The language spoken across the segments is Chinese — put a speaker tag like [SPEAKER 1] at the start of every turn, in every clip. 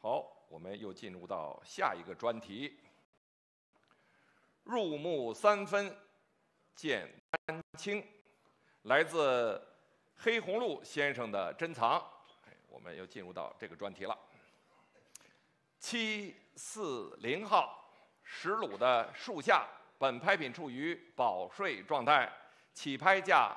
[SPEAKER 1] 好，我们又进入到下一个专题。入木三分，见丹青，来自黑红路先生的珍藏。我们又进入到这个专题了。740号石鲁的树下，本拍品处于保税状态，起拍价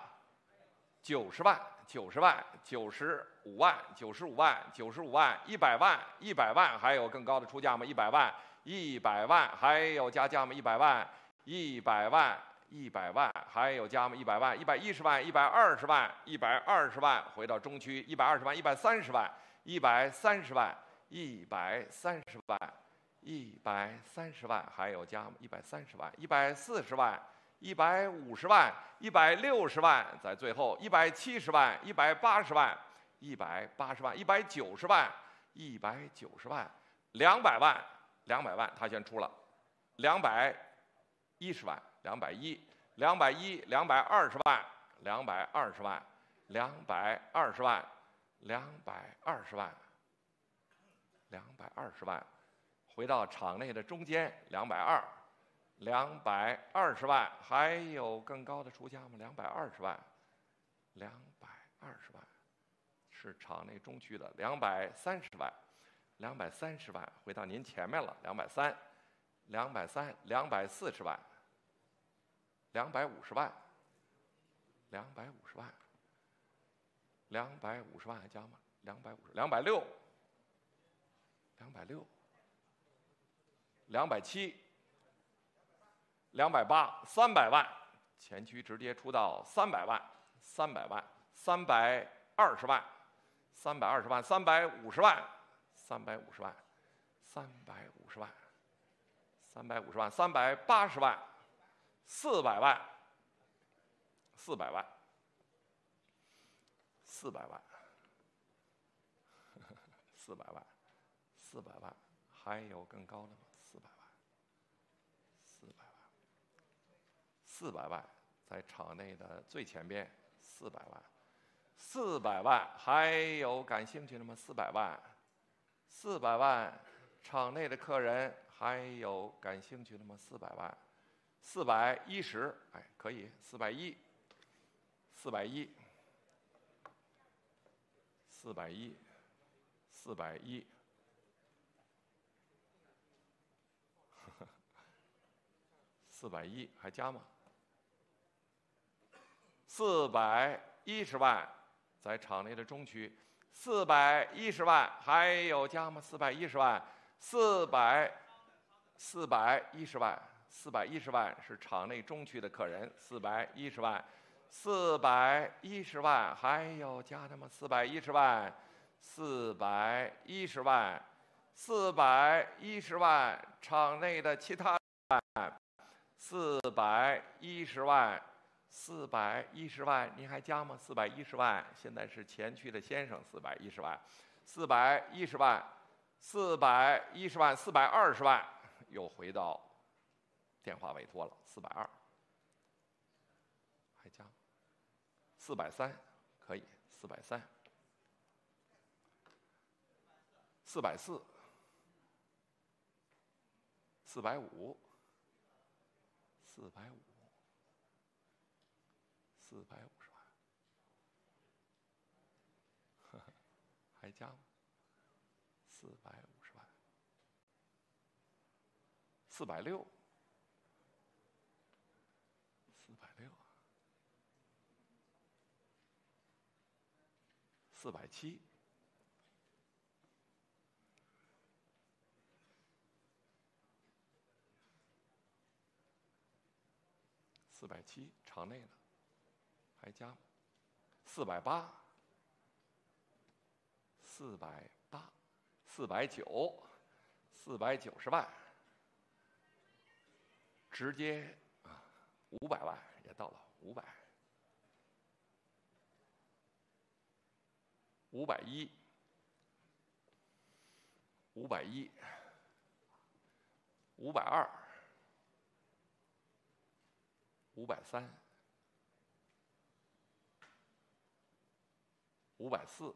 [SPEAKER 1] 90万、90万、95万、95万、95万、100万、100万，还有更高的出价吗？100万、100万，还有加价吗？100万、100万、100万，还有加吗？100万、110万、120万、120万，回到中区120万、130万、130万、130万、130万，还有加吗？130万、140万。150万、160万，在最后170万、180万、180万、190万、190万、200万、200万，他先出了210万、210、220万、220万、220万、220万、220万，回到场内的中间220。220万，还有更高的出价吗？220万，220万，是场内中区的230万，230万，回到您前面了，230、240万，250万，250万，250万还加吗？250、260、260、270。280、300万，前区直接出到300万、300万、320万、320万、350万、350万、350万、350万、380万、400万、400万、400万、400万、400万，还有更高的吗？400万，在场内的最前边，400万，400万，还有感兴趣的吗？400万，400万，场内的客人还有感兴趣的吗？400万，410，哎，可以，410、410、410、410。410还加吗？410万，在场内的中区，410万，还有加吗？410万，410万，410万是场内中区的客人，410万，410万，还有加的吗？410万，410万，410万，场内的其他410万。410万，您还加吗？410万，现在是前区的先生，410万，410万，410万，420万，又回到电话委托了，420，还加430，可以，430，440，450，万，还加吗？450万，460，470，470，场内的还加吗？480，480，490，490，万，直接500万也到了500，510，510，530，530，540，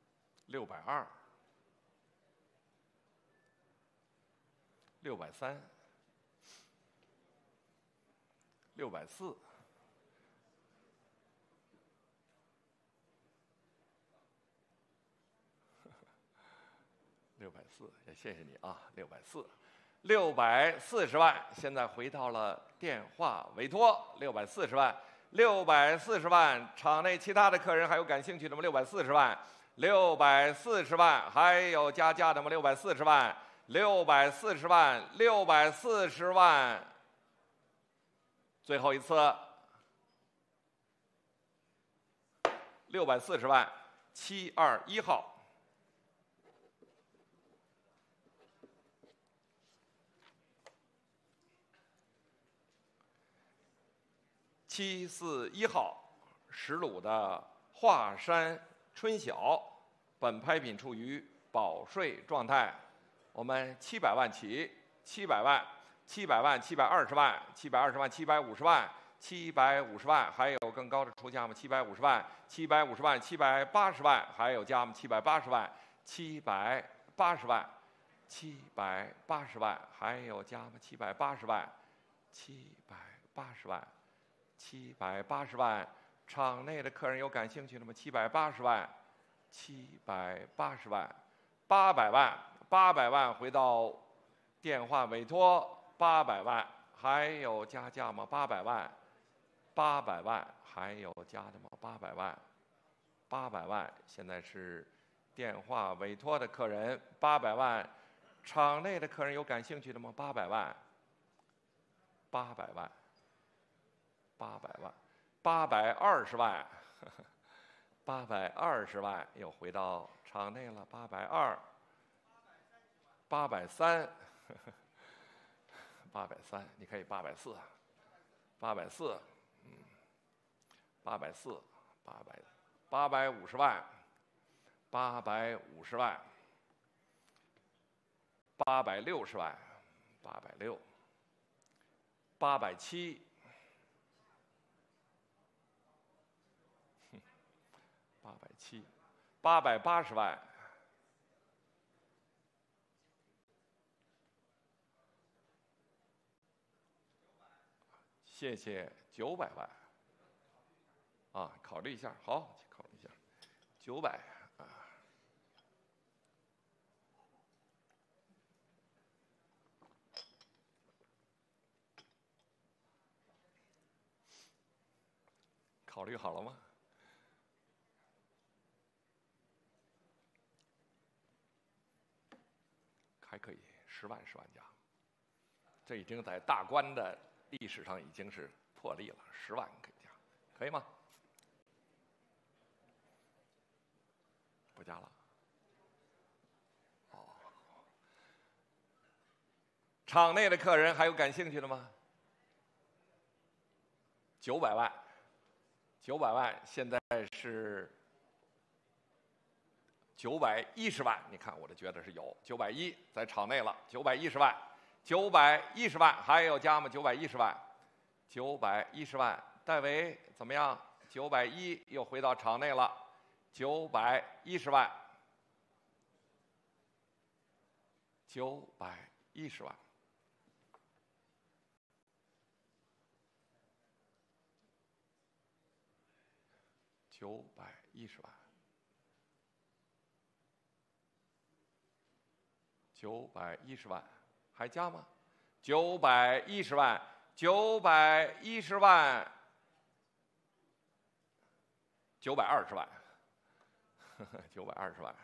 [SPEAKER 1] 620、630、640、640，也谢谢你啊，640万。现在回到了电话委托，640万，640万。场内其他的客人还有感兴趣的吗？640万，640万，还有加价的吗？640万，640万，640万。最后一次，640万，721号。741号10卤的华山春晓，本拍品处于保税状态。我们700万起，700万，700万，720万，720万，750万，750万，还有更高的出价吗？750万，750万，780万，还有加吗？780万，780万，780万，还有加吗？780万，780万。780万，场内的客人有感兴趣的吗？780万，780万，800万，800万，回到电话委托，800万，还有加价吗？800万，800万，还有加的吗？800万，800万，现在是电话委托的客人800万，场内的客人有感兴趣的吗？800万，800万。800万，820万，820万，又回到场内了，820、830、830，你可以840、840，嗯，840、850万，850万，860万，860、870。880万，谢谢900万，啊，考虑一下，好，考虑一下，900啊，考虑好了吗？还可以，10万加，这已经在大关的历史上已经是破例了，10万可以加，可以吗？不加了。哦，场内的客人还有感兴趣的吗？900万，900万，现在是910万，你看，我就觉得是有910在场内了，910万，910万，还有加吗？910万，910万，戴维怎么样？910又回到场内了，910万，910万。910万，910万，还加吗？910万910万，920万，920万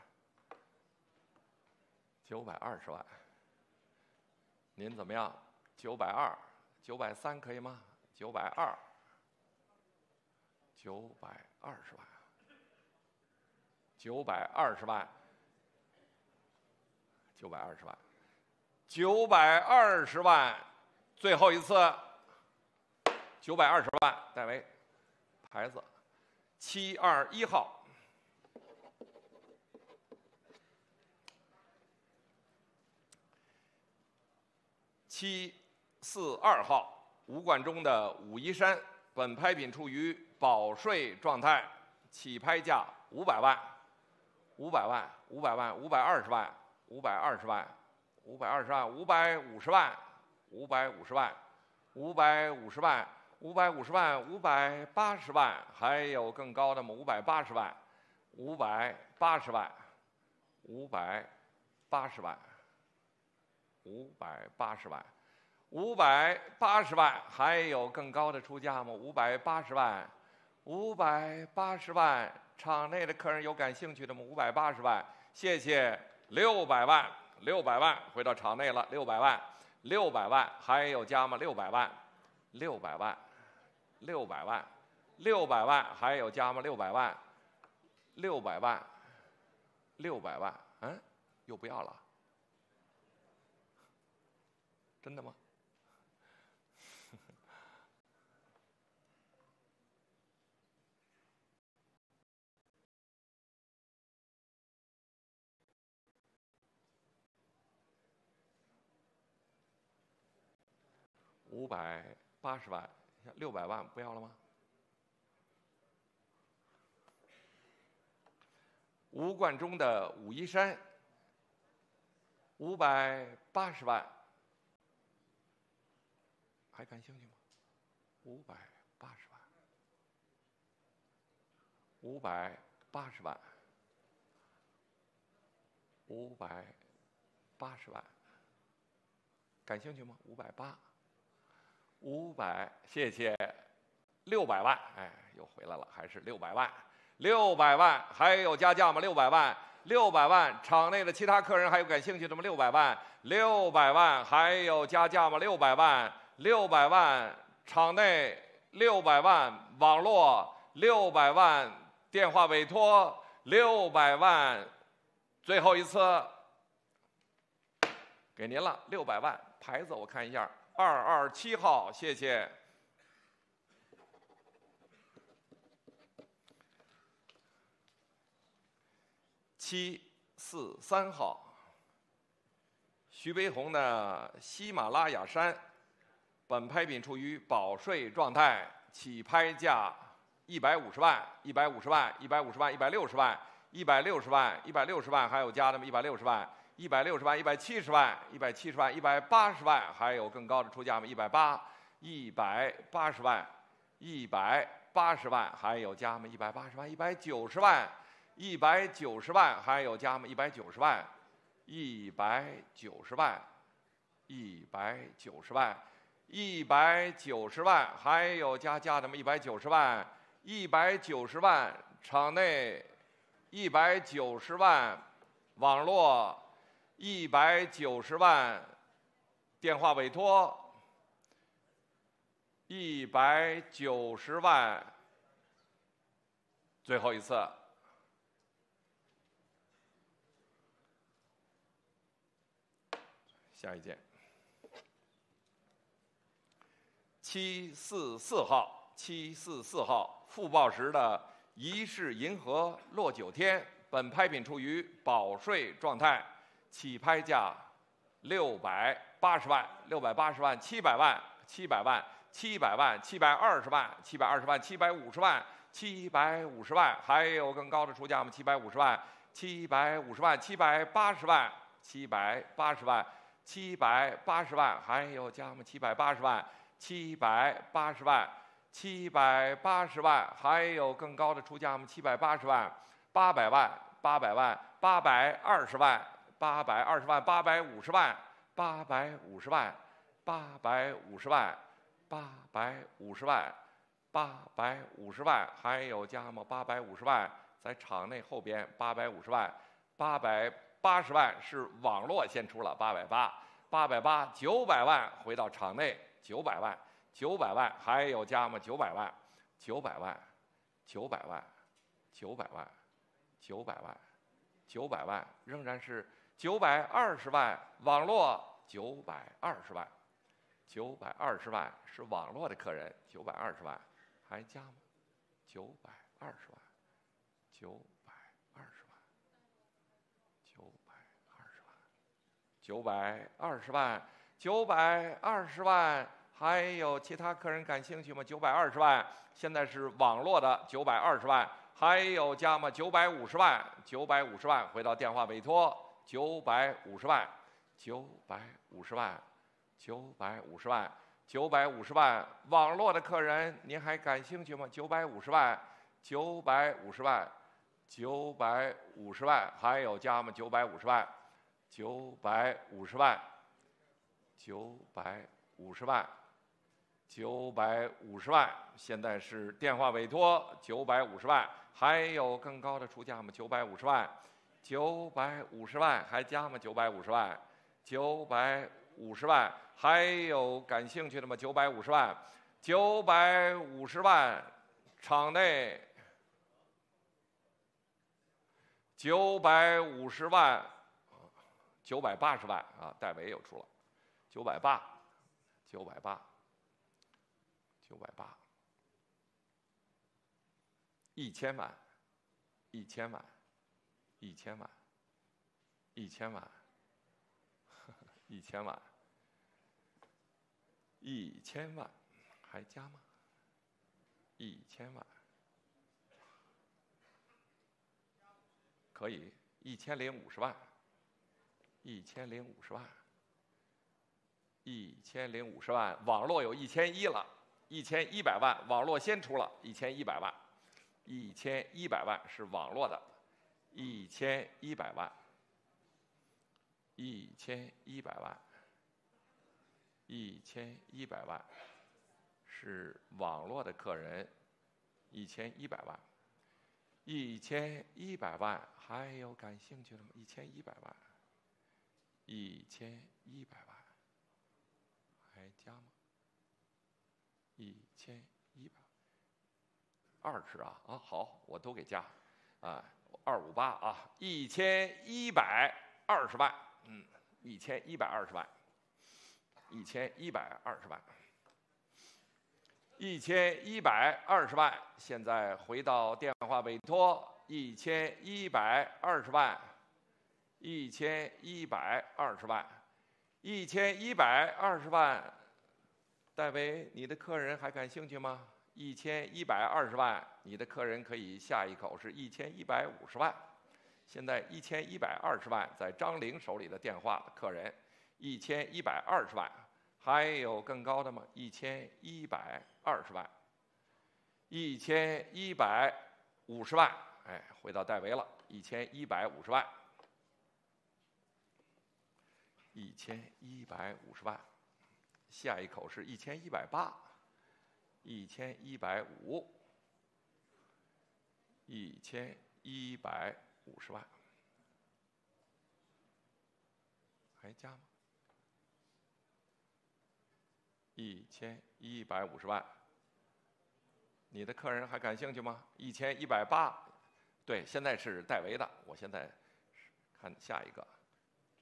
[SPEAKER 1] ，920万，您怎么样？920、930可以吗？920，920万，920万，920万，920万，最后一次，920万，戴维，牌子721号。742号，吴冠中的武夷山，本拍品处于保税状态，起拍价500万，500万，500万，520万，520万，520万，550万，550万，550万，550万，580万，还有更高的吗？580万，580万，580万。580万，580万，还有更高的出价吗？580万，580万，场内的客人有感兴趣的吗？580万，谢谢，600万，600万，回到场内了，600万，600万，还有加吗？600万，600万，600万，600万，还有加吗？600万，600万，600万，嗯，又不要了。真的吗？580万，600万不要了吗？吴冠中的武夷山，580万，还感兴趣吗？580万，580万，580万，感兴趣吗？580，500，谢谢，600万，哎，又回来了，还是600万，600万，还有加价吗？600万，600万，场内的其他客人还有感兴趣的吗？600万，600万，还有加价吗？600万，600万，场内600万，网络600万，电话委托600万，最后一次给您了600万，牌子我看一下，227号，谢谢。743号，徐悲鸿的喜马拉雅山，本拍品处于保税状态，起拍价150万，150万，150万，160万，160万，160万，还有加的吗？160万，160万，170万，170万，180万，还有更高的出价吗？180万，180万，还有加吗？180万，190万，190万，还有加吗？190万，190万，190万，190万，还有加价的吗？190万，190万，场内190万，网络190万，电话委托190万，最后一次。下一件，744号，744号，富报时的宜氏银河落9天，本拍品处于保税状态，起拍价680万，680万，700万，700万，700万，720万，720万，750万，750万，还有更高的出价吗？750万，750万，780万，780万。780万，还有加吗？780万，780万，780万，还有更高的出价吗？780万，800万，800万，820万，820万，850万，850万，850万850万，850万，还有加吗？850万，在场内后边850万，880万是网络先出了880，880，900万回到场内900万，900万，还有加吗？900万，900万，900万，900万，900万，900万，仍然是920万，网络920万，920万是网络的客人，920万，还加吗？920万，920万，920万，920万，还有其他客人感兴趣吗？920万，现在是网络的920万，还有加吗？950万，950万，回到电话委托950万，950万，950万，950万，网络的客人您还感兴趣吗？950万，950万，950万，还有加吗？950万，950万，950万，950万，现在是电话委托950万，还有更高的出价吗？950万，950万，还加吗？950万，950万，还有感兴趣的吗？950万，950万，场内950万，980万啊，戴维又出了980，980，980，1000万，1000万，1000万，1000万，1000万，1000万，还加吗？1000万，可以，1050万，1050万，1050万，网络有1100了，1100万，网络先出了1100万，1100万是网络的，1100万，1100万，1100万是网络的客人，1100万，1100万，还有感兴趣的吗？1100万，1100万，还加吗？1100，20啊，好，我都给加，啊，258啊，1120万，1120万，1120万，1120万，现在回到电话委托1120万，1120万，1120万，戴维，你的客人还感兴趣吗？1120万，你的客人可以下一口是1150万，现在1120万在张玲手里的电话客人1120万，还有更高的吗？1120万，1150万，哎，回到戴维了，1150万，1150万，下一口是1180，1150万，还加吗？1150万，你的客人还感兴趣吗？1180，对，现在是戴维的，我现在看下一个，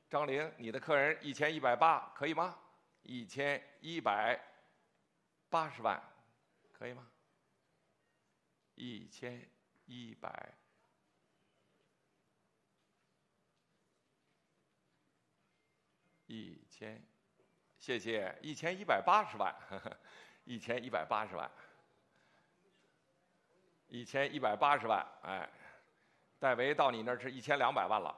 [SPEAKER 1] 张玲，你的客人1180，可以吗？1180万，可以吗？1100，谢谢，1180万，1180万，1180万，哎，戴维到你那儿是1200万了，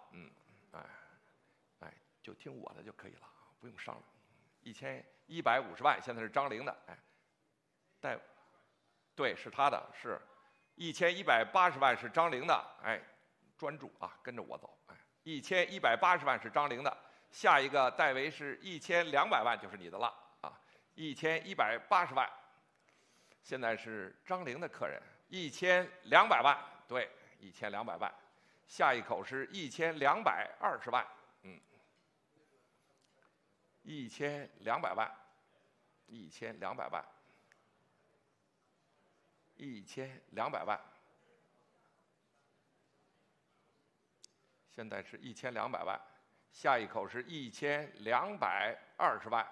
[SPEAKER 1] 哎，就听我的就可以了，不用商量。1150万，现在是张玲的，哎，对，是他的，是1180万是张玲的，哎，专注啊，跟着我走，哎，1180万是张玲的，下一个戴维是1200万就是你的了啊1180万。现在是张玲的客人，1200万，对，1200万。下一口是1220万，1200万，1200万，1200万。现在是1200万，下一口是1220万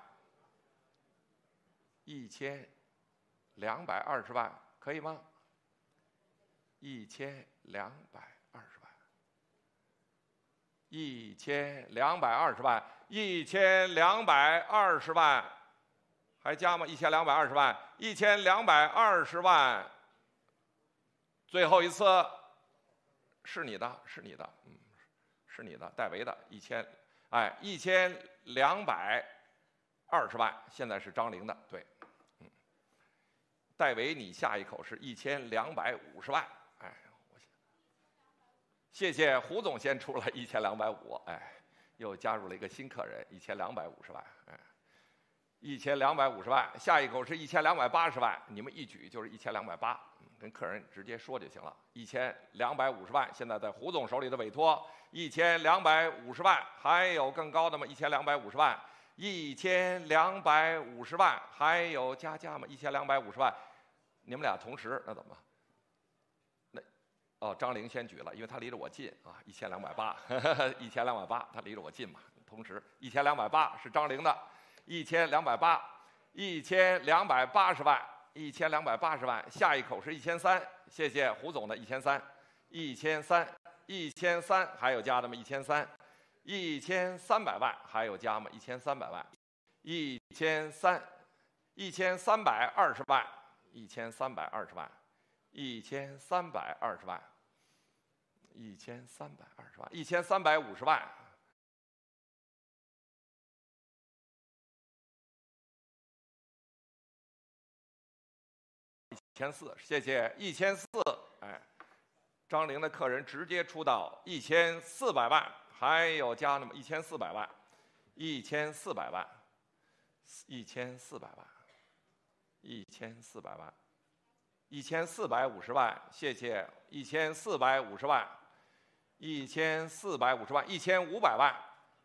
[SPEAKER 1] ，1220万，可以吗？1220万，1220万，1220万，还加吗？1220万，1220万，最后一次，是你的，是你的，是你的，戴维的1220万，现在是张玲的，对，戴维，你下一口是1250万，谢谢胡总先出了1250，又加入了一个新客人1250万，1250万，下一口是1280万，你们一举就是1280，跟客人直接说就行了。1250万，现在在胡总手里的委托1250万，还有更高的吗？1250万，1250万，还有加价吗？1250万，你们俩同时，那怎么？张玲先举了，因为他离着我近啊，1280，1280，他离着我近嘛。同时，1280是张玲的，1280，1280万，1280万，下一口是1300，谢谢胡总的1300，1300，还有加的吗？1300，1300万，还有加吗？1300万，1320万，1320万，1320万。1320万，1350万，1400，谢谢1400，张玲的客人直接出到1400万，还有加那么1400万，1400万，1400万，1400万，1450万，谢谢1450万。1450万，1500万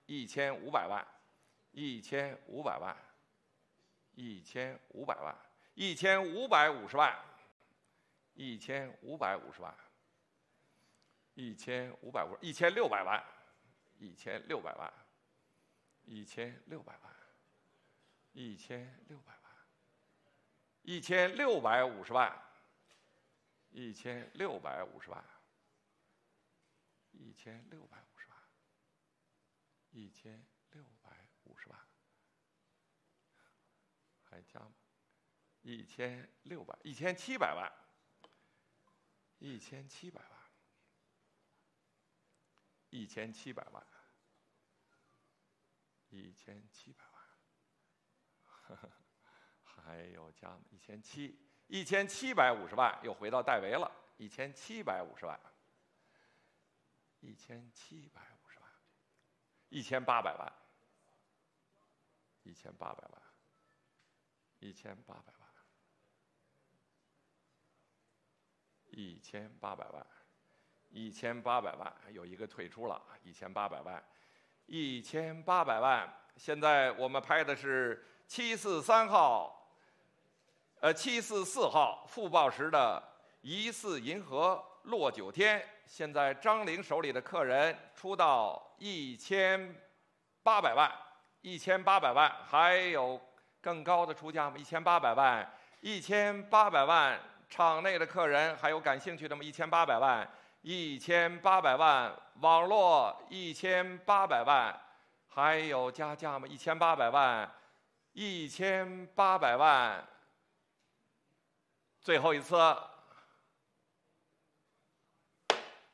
[SPEAKER 1] ，1500万，1500万，1500万，1550万，1550万，1600万，1600万，1600万，1600万，1650万，1650万。1650万，1650万，还加吗？1700万，1700万，1700万，1700万，还有加吗？1750万，又回到戴维了，1750万。1750万，1800万，1800万，1800万，1800万，1800万，有一个退出了，1800万，1800万。现在我们拍的是743号，744号复报时的疑似银河落9天。现在张玲手里的客人出到1800万，1800万，还有更高的出价吗？1800万，1800万，场内的客人还有感兴趣的吗？1800万，1800万，网络1800万，还有加价吗？1800万，1800万，最后一次。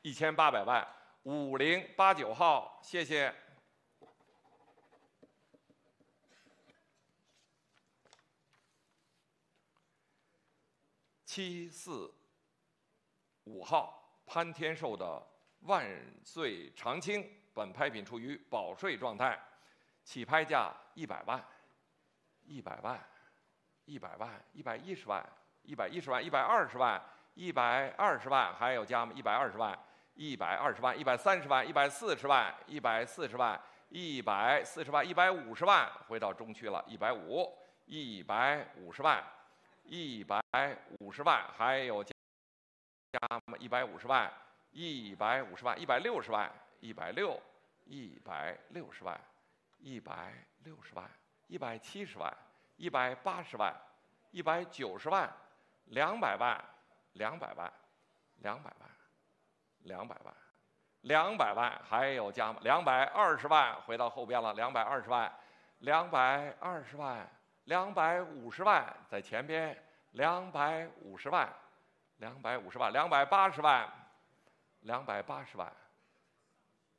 [SPEAKER 1] 1800万，5089号，谢谢。745号，潘天寿的万岁长青，本拍品处于保税状态，起拍价100万，100万100万、110万、110万、120万、120万，还有加吗？120万、120万、130万、140万、140万、140万、150万，回到中区了，150、150万、150万，还有加吗？150万、150万、160万、160、160万、160万、170万、180万、190万、200万、200万、200万、200万、200万，还有加吗？220万，回到后边了，220万、220万、250万，在前边，250万、250万、280万、280万、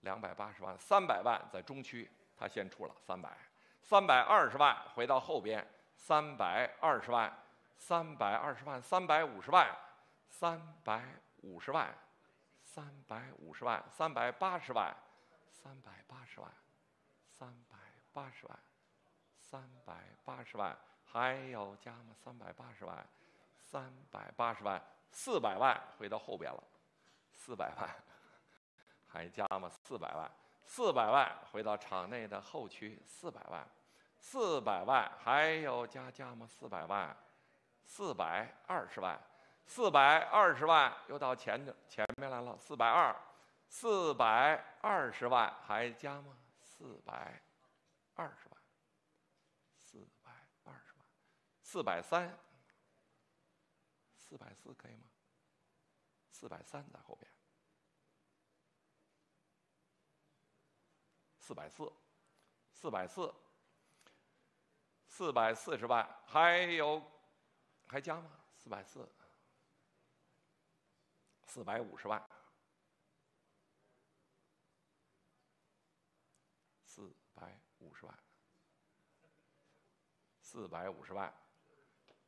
[SPEAKER 1] 280万、300万，在中区，他先出了320万，回到后边，320万、320万、350万、350万、350万、380万、380万、380万、380万，还有加吗？380万、380万、400万，回到后边了，400万，还加吗？400万、400万，回到场内的后区，400万、400万，还有加吗？400万、420万、420万，又到前面来了，420、420万，还加吗？420万、420万、430、440可以吗？430在后边，440、440、440万，还加吗？440、450万、450万、450万，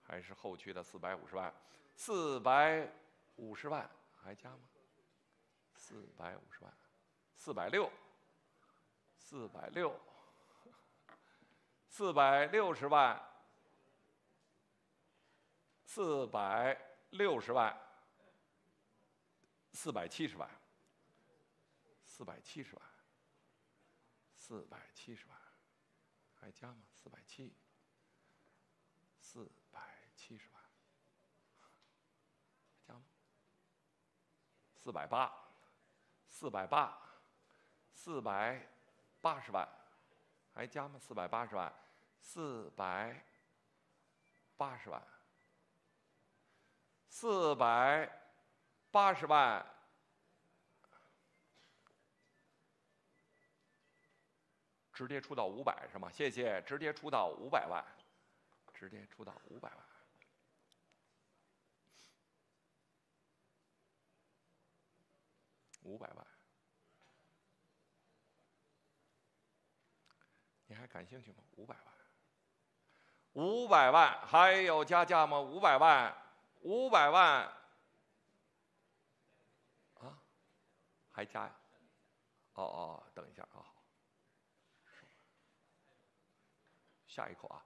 [SPEAKER 1] 还是后区的450万、450万，还加吗？450万、460、460、460万、460万、470万、470万、470万，还加吗？470、470万，加吗？480、480、480万，还加吗？480万、480万、480万，直接出到500是吗？谢谢，直接出到500万，直接出到500万。500万，你还感兴趣吗？500万，500万，还有加价吗？500万，500万，啊，还加呀？哦，等一下啊，下一口啊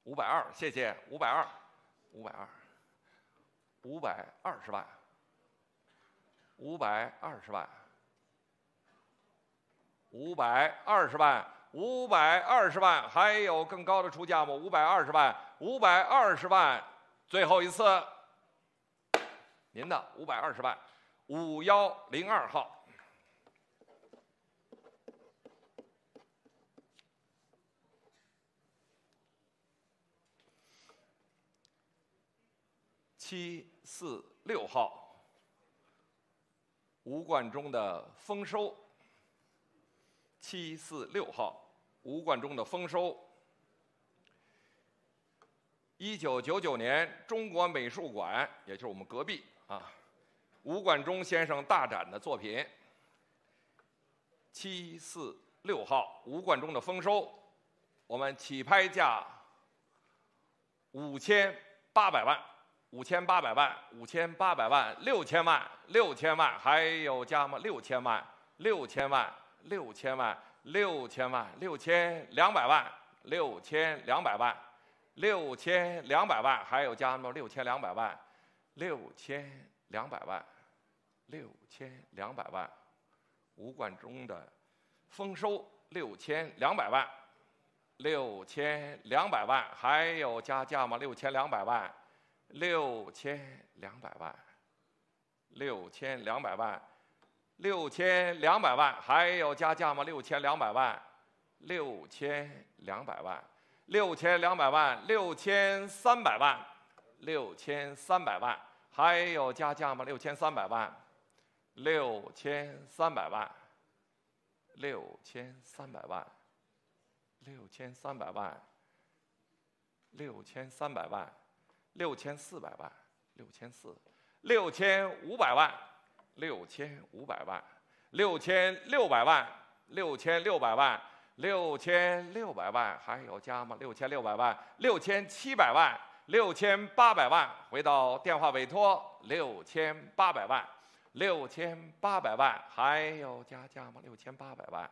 [SPEAKER 1] ，520，谢谢，520，520万，520万，520万，520万，还有更高的出价吗？520万，520万，最后一次，您的520万，5102号。746号，吴冠中的丰收。746号，吴冠中的丰收。1999年，中国美术馆，也就是我们隔壁啊，吴冠中先生大展的作品。746号，吴冠中的丰收，我们起拍价5800万。5800万，5800万，6000万，6000万，还有加吗？6000万，6000万，6000万， 6000万，6200万，6200万，6200万，还有加码6200万，6200万，6200万，吴冠中的丰收6200万，6200万，还有加价码6200万，6200万，6200万，6200万，还有加价码6200万，6200万，6200万，6300万，6300万，还有加价码6300万，6300万，6300万，6300万，6300万，6400万，6500万，6500万，6600万，6600万，6600万，还有加码6600万，6700万，6800万，回到电话委托6800万，6800万，还有加价码6800万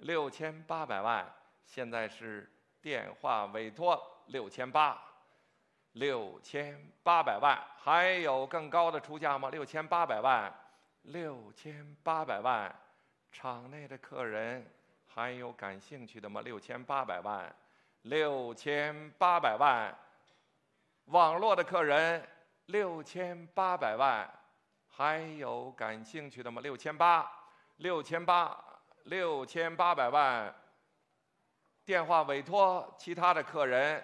[SPEAKER 1] ，6800万，现在是电话委托6800万，还有更高的出价吗？6800万，6800万，场内的客人还有感兴趣的吗？6800万，6800万，网络的客人6800万，还有感兴趣的吗？6800万，电话委托其他的客人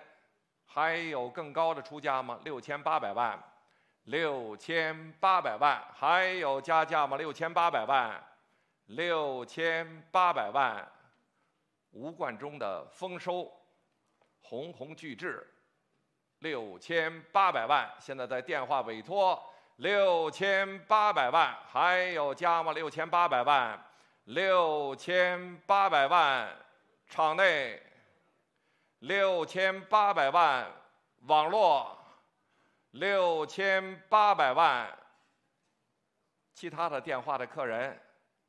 [SPEAKER 1] 还有更高的出价吗？6800万，6800万，还有加价吗？6800万，6800万，吴冠中的丰收鸿鸿巨制6800万，现在在电话委托6800万，还有加吗？6800万，6800万，场内6800万，网络6800万，其他的电话的客人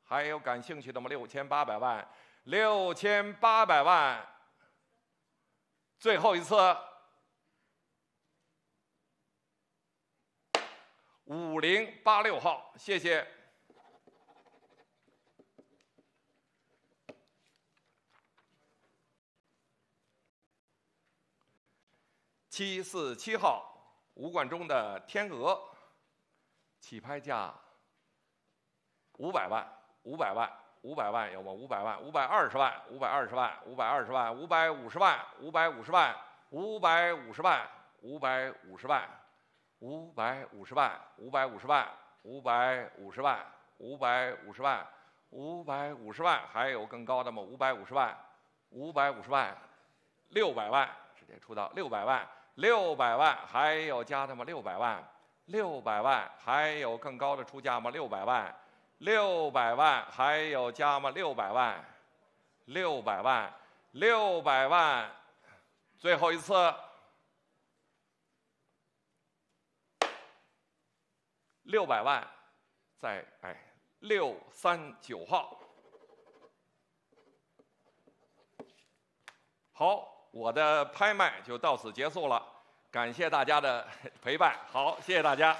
[SPEAKER 1] 还有感兴趣的吗？6800万，6800万，最后一次5086号，谢谢。747号，吴冠中的天鹅，起拍价500万，500万，500万有吗？500万，520万，520万，520万，550万，550万，550万，550万，550万，550万，550万，550万，550万，还有更高的吗？550万，550万，600万，直接出到600万，600万，还有加的吗？600万，600万，还有更高的出价吗？600万，600万，还有加吗？600万，600万，600万，最后一次600万，再639号。好，我的拍卖就到此结束了，感谢大家的陪伴。好，谢谢大家。